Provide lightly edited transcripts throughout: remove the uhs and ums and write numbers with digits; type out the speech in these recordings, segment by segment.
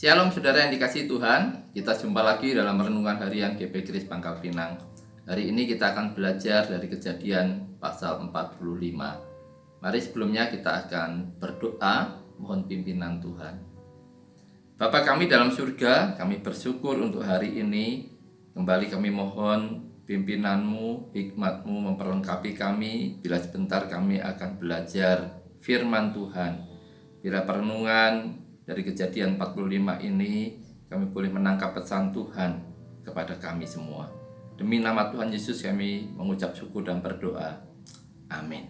Shalom saudara yang dikasihi Tuhan, kita jumpa lagi dalam renungan harian GP Grace Pangkal Pinang. Hari ini kita akan belajar dari Kejadian pasal 45. Mari sebelumnya kita akan berdoa, mohon pimpinan Tuhan. Bapa kami dalam surga, kami bersyukur untuk hari ini. Kembali kami mohon pimpinan-Mu, hikmat-Mu memperlengkapi kami bila sebentar kami akan belajar firman Tuhan. Bila perenungan dari Kejadian 45 ini kami boleh menangkap pesan Tuhan kepada kami semua. Demi nama Tuhan Yesus kami mengucap syukur dan berdoa. Amin.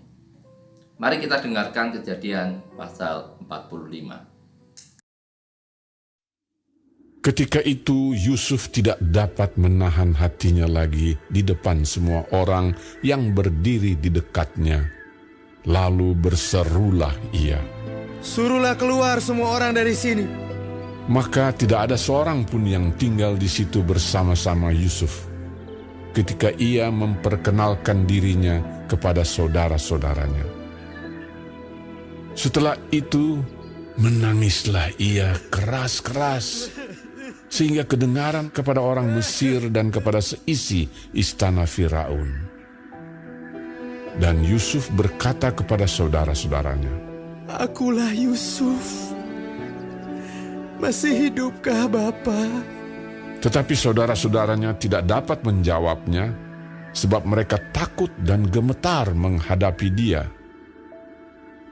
Mari kita dengarkan Kejadian pasal 45. Ketika itu Yusuf tidak dapat menahan hatinya lagi di depan semua orang yang berdiri di dekatnya. Lalu berserulah ia, "Suruhlah keluar semua orang dari sini." Maka tidak ada seorang pun yang tinggal di situ bersama-sama Yusuf ketika ia memperkenalkan dirinya kepada saudara-saudaranya. Setelah itu menangislah ia keras-keras sehingga kedengaran kepada orang Mesir dan kepada seisi istana Firaun. Dan Yusuf berkata kepada saudara-saudaranya, "Akulah Yusuf. Masih hidupkah Bapa?" Tetapi saudara-saudaranya tidak dapat menjawabnya, sebab mereka takut dan gemetar menghadapi dia.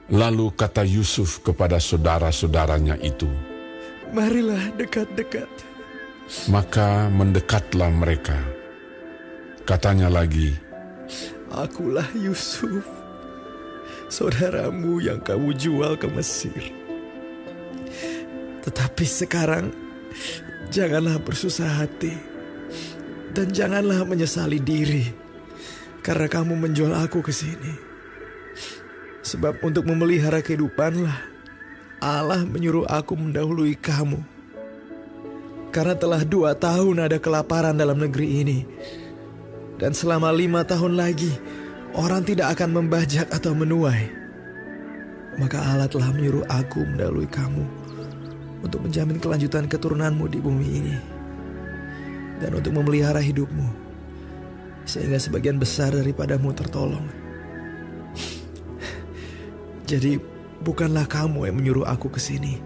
Lalu kata Yusuf kepada saudara-saudaranya itu, "Marilah dekat-dekat." Maka mendekatlah mereka. Katanya lagi, "Akulah Yusuf, saudaramu yang kamu jual ke Mesir. Tetapi sekarang janganlah bersusah hati dan janganlah menyesali diri karena kamu menjual aku ke sini. Sebab untuk memelihara kehidupanlah Allah menyuruh aku mendahului kamu. Karena telah 2 tahun ada kelaparan dalam negeri ini, dan selama 5 tahun lagi orang tidak akan membajak atau menuai. Maka Allah telah menyuruh aku mendahului kamu untuk menjamin kelanjutan keturunanmu di bumi ini, dan untuk memelihara hidupmu, sehingga sebagian besar daripadamu tertolong. Jadi bukanlah kamu yang menyuruh aku ke sini,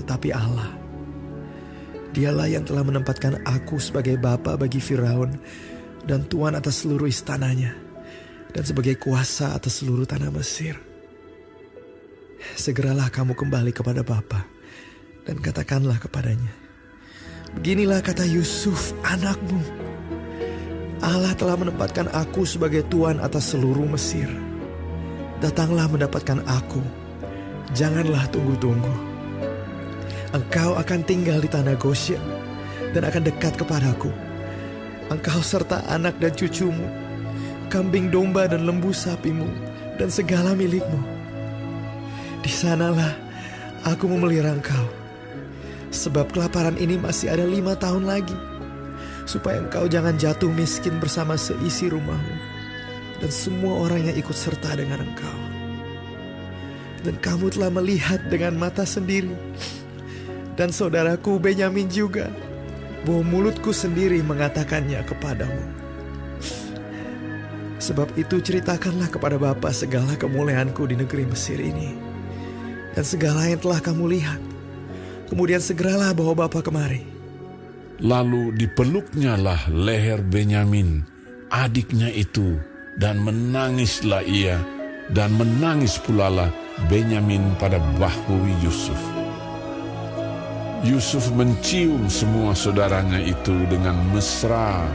tetapi Allah. Dialah yang telah menempatkan aku sebagai bapa bagi Firaun dan tuan atas seluruh istananya, dan sebagai kuasa atas seluruh tanah Mesir. Segeralah kamu kembali kepada Bapa dan katakanlah kepadanya, 'Beginilah kata Yusuf anakmu, Allah telah menempatkan aku sebagai tuan atas seluruh Mesir. Datanglah mendapatkan aku, janganlah tunggu-tunggu. Engkau akan tinggal di tanah Goshen dan akan dekat kepadaku. Engkau serta anak dan cucumu, kambing domba dan lembu sapimu, dan segala milikmu. Di sanalah aku memelihara engkau. Sebab kelaparan ini masih ada 5 tahun lagi, supaya engkau jangan jatuh miskin bersama seisi rumahmu dan semua orang yang ikut serta dengan engkau. Dan kamu telah melihat dengan mata sendiri, dan saudaraku Benyamin juga, bahwa mulutku sendiri mengatakannya kepadamu. Sebab itu ceritakanlah kepada Bapa segala kemuliaanku di negeri Mesir ini, dan segala yang telah kamu lihat. Kemudian segeralah bawa Bapa kemari." lalu dipeluknyalah leher Benyamin, adiknya itu, dan menangislah ia, dan menangis pulalah Benyamin pada bahu Yusuf. Yusuf mencium semua saudaranya itu dengan mesra,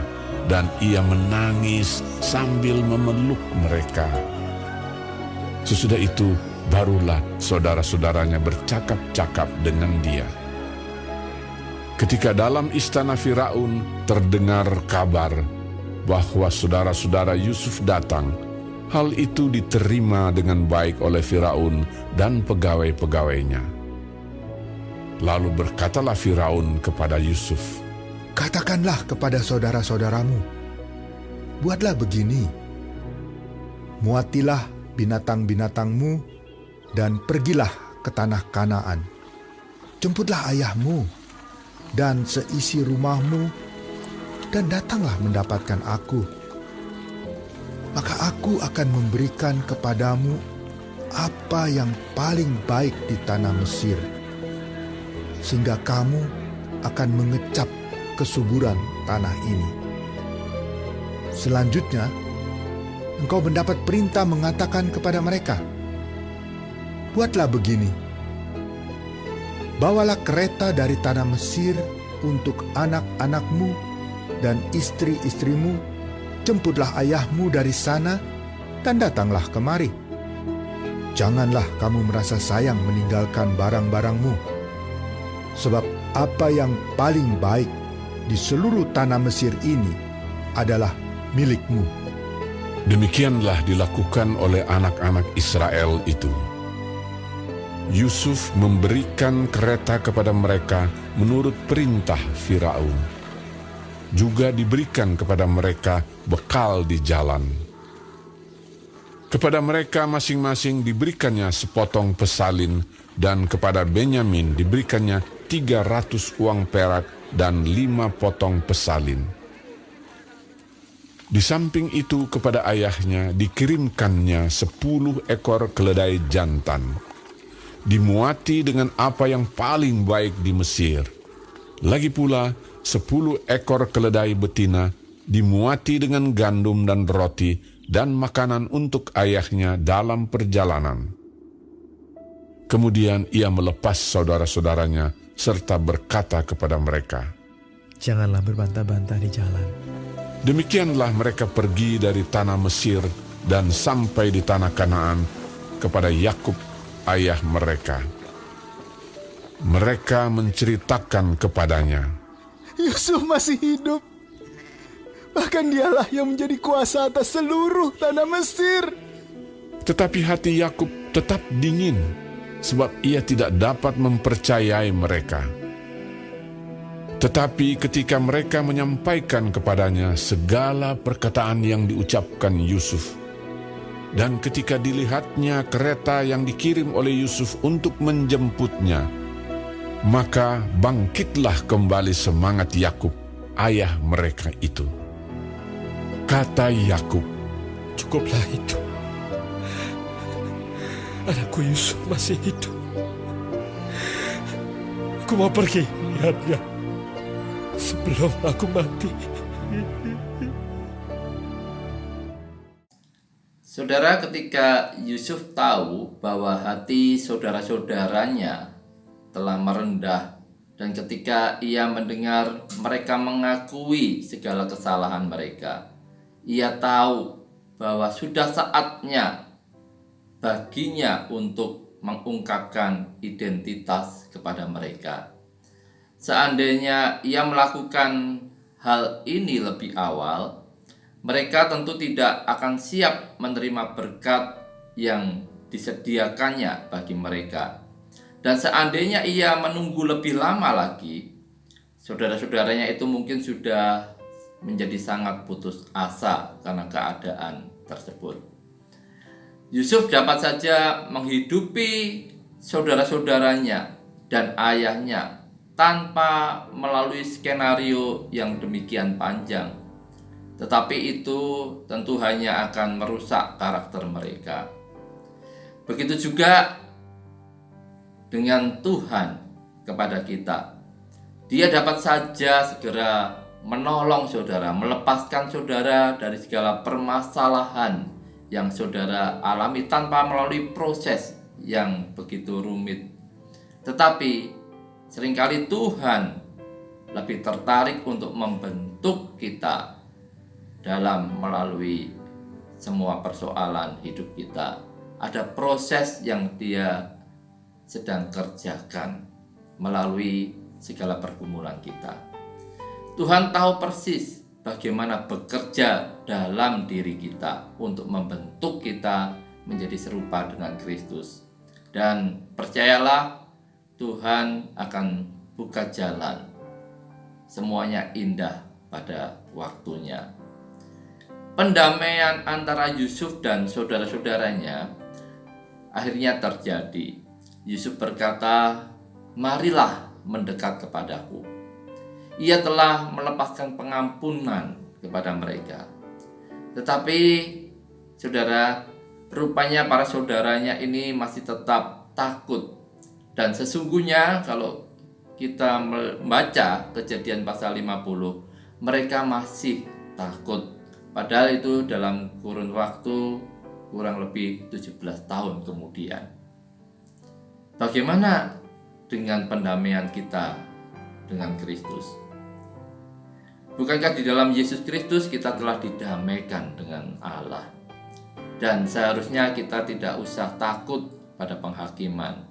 dan ia menangis sambil memeluk mereka. Sesudah itu barulah saudara-saudaranya bercakap-cakap dengan dia. Ketika dalam istana Firaun terdengar kabar bahwa saudara-saudara Yusuf datang, hal itu diterima dengan baik oleh Firaun dan pegawai-pegawainya. Lalu berkatalah Firaun kepada Yusuf, "Katakanlah kepada saudara-saudaramu, buatlah begini, muatilah binatang-binatangmu dan pergilah ke tanah Kanaan. Jemputlah ayahmu dan seisi rumahmu, dan datanglah mendapatkan aku. Maka aku akan memberikan kepadamu apa yang paling baik di tanah Mesir, sehingga kamu akan mengecap kesuburan tanah ini. Selanjutnya, engkau mendapat perintah mengatakan kepada mereka, buatlah begini, bawalah kereta dari tanah Mesir untuk anak-anakmu dan istri-istrimu, jemputlah ayahmu dari sana, dan datanglah kemari. Janganlah kamu merasa sayang meninggalkan barang-barangmu, sebab apa yang paling baik di seluruh tanah Mesir ini adalah milikmu. Demikianlah dilakukan oleh anak-anak Israel itu. Yusuf memberikan kereta kepada mereka menurut perintah Firaun. Juga diberikan kepada mereka bekal di jalan. Kepada mereka masing-masing diberikannya sepotong pesalin, dan kepada Benyamin diberikannya 300 uang perak dan 5 potong pesalin. Di samping itu kepada ayahnya dikirimkannya 10 ekor keledai jantan, dimuati dengan apa yang paling baik di Mesir. Lagi pula 10 ekor keledai betina dimuati dengan gandum dan roti dan makanan untuk ayahnya dalam perjalanan. Kemudian ia melepas saudara-saudaranya serta berkata kepada mereka, Janganlah berbantah-bantah di jalan. Demikianlah mereka pergi dari tanah Mesir dan sampai di tanah Kanaan kepada Yakub ayah mereka. Mereka menceritakan kepadanya, Yusuf masih hidup. Bahkan dialah yang menjadi kuasa atas seluruh tanah Mesir. Tetapi hati Yakub tetap dingin, sebab ia tidak dapat mempercayai mereka. Tetapi ketika mereka menyampaikan kepadanya segala perkataan yang diucapkan Yusuf, dan ketika dilihatnya kereta yang dikirim oleh Yusuf untuk menjemputnya, maka bangkitlah kembali semangat Yakub, ayah mereka itu. Kata Yakub, Cukuplah itu. Anakku Yusuf masih hidup. Aku mau pergi melihatnya sebelum aku mati. Saudara, ketika Yusuf tahu bahwa hati saudara-saudaranya telah merendah, dan ketika ia mendengar mereka mengakui segala kesalahan mereka, ia tahu bahwa sudah saatnya baginya untuk mengungkapkan identitas kepada mereka. Seandainya ia melakukan hal ini lebih awal, mereka tentu tidak akan siap menerima berkat yang disediakannya bagi mereka. Dan seandainya ia menunggu lebih lama lagi, saudara-saudaranya itu mungkin sudah menjadi sangat putus asa karena keadaan tersebut. Yusuf dapat saja menghidupi saudara-saudaranya dan ayahnya tanpa melalui skenario yang demikian panjang. Tetapi itu tentu hanya akan merusak karakter mereka. Begitu juga dengan Tuhan kepada kita. Dia dapat saja segera menolong saudara, melepaskan saudara dari segala permasalahan yang saudara alami tanpa melalui proses yang begitu rumit. Tetapi seringkali Tuhan lebih tertarik untuk membentuk kita dalam melalui semua persoalan hidup kita. Ada proses yang Dia sedang kerjakan melalui segala pergumulan kita. Tuhan tahu persis bagaimana bekerja dalam diri kita untuk membentuk kita menjadi serupa dengan Kristus. Dan percayalah, Tuhan akan buka jalan. Semuanya indah pada waktunya. Pendamaian antara Yusuf dan saudara-saudaranya akhirnya terjadi. Yusuf berkata, "Marilah mendekat kepadaku." Ia telah melepaskan pengampunan kepada mereka. Tetapi saudara, rupanya para saudaranya ini masih tetap takut. Dan sesungguhnya kalau kita membaca Kejadian pasal 50, mereka masih takut. Padahal itu dalam kurun waktu kurang lebih 17 tahun kemudian. Bagaimana dengan pendamaian kita dengan Kristus? Bukankah di dalam Yesus Kristus kita telah didamaikan dengan Allah? Dan seharusnya kita tidak usah takut pada penghakiman.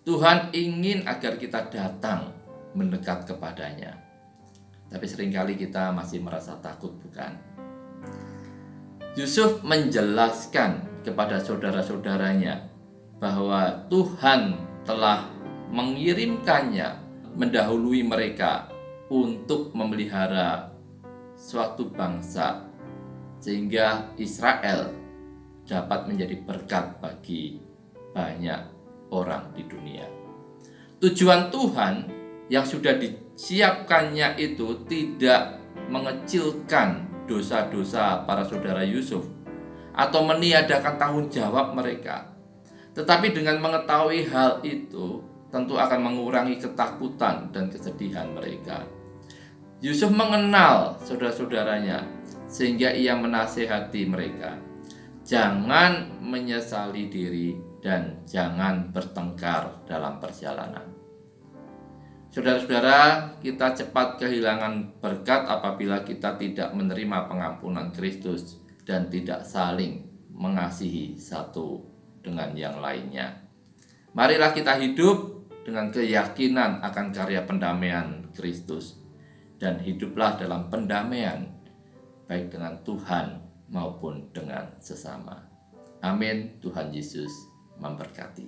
Tuhan ingin agar kita datang mendekat kepadanya. Tapi seringkali kita masih merasa takut, bukan? Yusuf menjelaskan kepada saudara-saudaranya bahwa Tuhan telah mengirimkannya mendahului mereka untuk memelihara suatu bangsa sehingga Israel dapat menjadi berkat bagi banyak orang di dunia. Tujuan Tuhan yang sudah disiapkannya itu tidak mengecilkan dosa-dosa para saudara Yusuf atau meniadakan tanggung jawab mereka. Tetapi dengan mengetahui hal itu tentu akan mengurangi ketakutan dan kesedihan mereka. Yusuf mengenal saudara-saudaranya sehingga ia menasehati mereka. Jangan menyesali diri dan jangan bertengkar dalam perjalanan. Saudara-saudara, kita cepat kehilangan berkat apabila kita tidak menerima pengampunan Kristus dan tidak saling mengasihi satu dengan yang lainnya. Marilah kita hidup dengan keyakinan akan karya pendamaian Kristus dan hiduplah dalam pendamaian baik dengan Tuhan maupun dengan sesama. Amin. Tuhan Yesus memberkati.